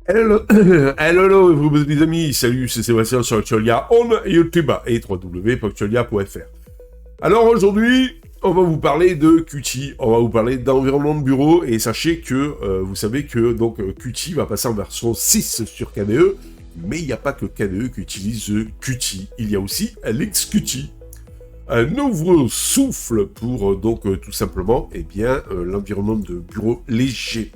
Hello, hello, vous mes amis, salut, c'est Sébastien sur Actualia on YouTube et www.actualia.fr. Alors aujourd'hui, on va vous parler de Qt, on va vous parler d'environnement de bureau et sachez que vous savez que donc Qt va passer en version 6 sur KDE, mais il n'y a pas que KDE qui utilise Qt, il y a aussi LXQt. Un nouveau souffle pour tout simplement l'environnement de bureau léger.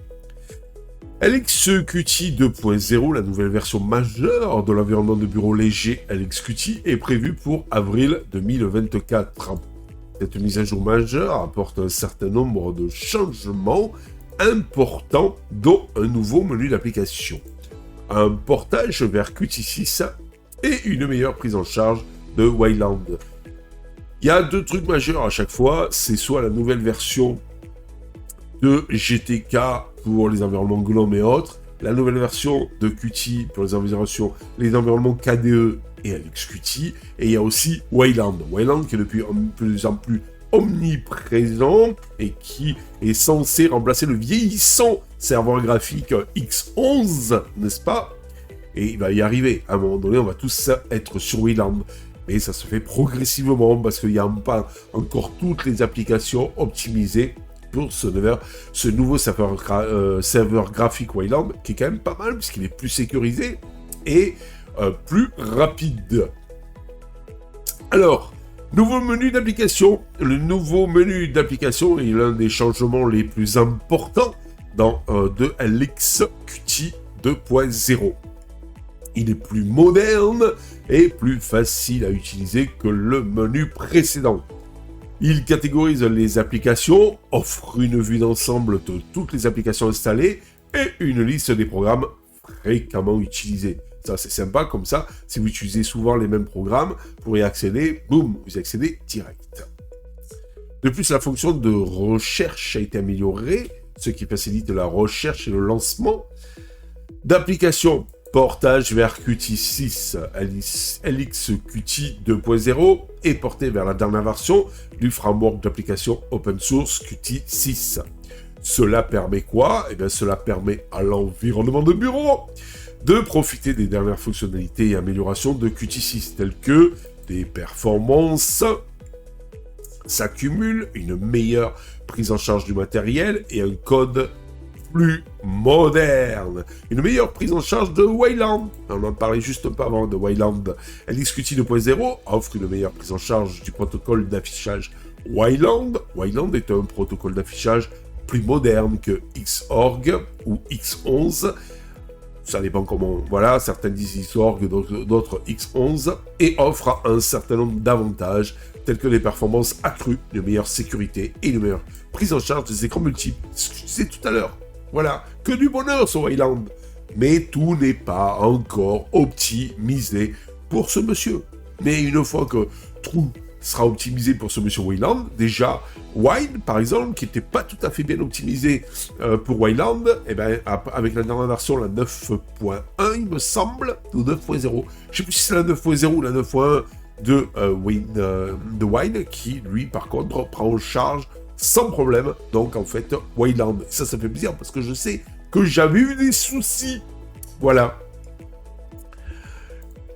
LXQt 2.0, la nouvelle version majeure de l'environnement de bureau léger LXQt, est prévue pour avril 2024. Cette mise à jour majeure apporte un certain nombre de changements importants, dont un nouveau menu d'application, un portage vers Qt 6 et une meilleure prise en charge de Wayland. Il y a deux trucs majeurs à chaque fois, c'est soit la nouvelle version de GTK pour les environnements GNOME et autres, la nouvelle version de Qt pour les environnements KDE et LXQt, et il y a aussi Wayland. Wayland qui est depuis de plus en plus omniprésent et qui est censé remplacer le vieillissant serveur graphique X11, n'est-ce pas? Et il va y arriver, à un moment donné, on va tous être sur Wayland. Mais ça se fait progressivement parce qu'il n'y a pas encore toutes les applications optimisées pour ce nouveau serveur graphique Wayland, qui est quand même pas mal, puisqu'il est plus sécurisé et plus rapide. Alors, nouveau menu d'application. Le nouveau menu d'application est l'un des changements les plus importants de LXQt 2.0. Il est plus moderne et plus facile à utiliser que le menu précédent. Il catégorise les applications, offre une vue d'ensemble de toutes les applications installées et une liste des programmes fréquemment utilisés. Ça, c'est sympa, comme ça, si vous utilisez souvent les mêmes programmes, pour y accéder, boum, vous y accédez direct. De plus, la fonction de recherche a été améliorée, ce qui facilite la recherche et le lancement d'applications. Portage vers Qt 6, LXQt 2.0 est porté vers la dernière version du framework d'application open source Qt 6. Cela permet quoi? Cela permet à l'environnement de bureau de profiter des dernières fonctionnalités et améliorations de Qt 6, telles que des performances s'accumulent, une meilleure prise en charge du matériel et un code plus moderne. Une meilleure prise en charge de Wayland. On en parlait juste pas avant de Wayland. LXQt 2.0 offre une meilleure prise en charge du protocole d'affichage Wayland. Wayland est un protocole d'affichage plus moderne que Xorg ou X11. Ça dépend comment. Voilà, certains disent Xorg, d'autres X11, et offre un certain nombre d'avantages, tels que des performances accrues, une meilleure sécurité et une meilleure prise en charge des écrans multiples. C'est ce que je disais tout à l'heure. Voilà, que du bonheur sur Wayland. Mais tout n'est pas encore optimisé pour ce monsieur. Mais une fois que tout sera optimisé pour ce monsieur Wayland, déjà, Wine, par exemple, qui n'était pas tout à fait bien optimisé pour Wayland, avec la dernière version, la 9.1, il me semble, ou 9.0. Je sais plus si c'est la 9.0 ou la 9.1 de Wine, qui, lui, par contre, prend en charge sans problème, donc en fait, Wayland. Ça fait plaisir parce que je sais que j'avais eu des soucis. Voilà.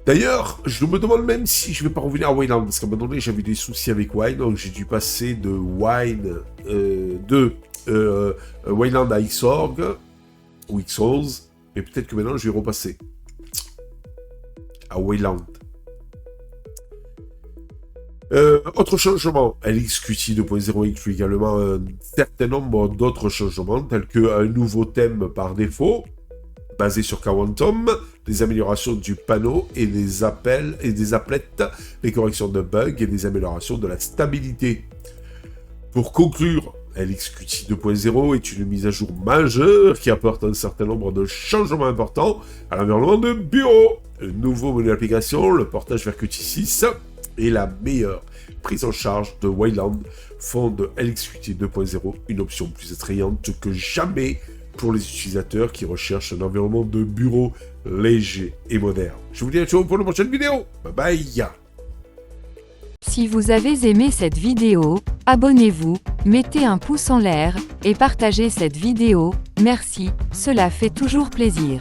D'ailleurs, je me demande même si je vais pas revenir à Wayland, parce qu'à un moment donné, j'avais des soucis avec Wine, donc j'ai dû passer de Wayland à Xorg, ou X11, et peut-être que maintenant, je vais repasser à Wayland. Autre changement, LXQt 2.0 inclut également un certain nombre d'autres changements, tels qu'un nouveau thème par défaut, basé sur Quantum, des améliorations du panneau et des applets, des corrections de bugs et des améliorations de la stabilité. Pour conclure, LXQt 2.0 est une mise à jour majeure qui apporte un certain nombre de changements importants à l'environnement de bureau. Un nouveau menu d'application, le portage vers Qt 6 et la meilleure prise en charge de Wayland font de LXQt 2.0 une option plus attrayante que jamais pour les utilisateurs qui recherchent un environnement de bureau léger et moderne. Je vous dis à tous pour la prochaine vidéo. Bye bye. Si vous avez aimé cette vidéo, abonnez-vous, mettez un pouce en l'air et partagez cette vidéo. Merci, cela fait toujours plaisir.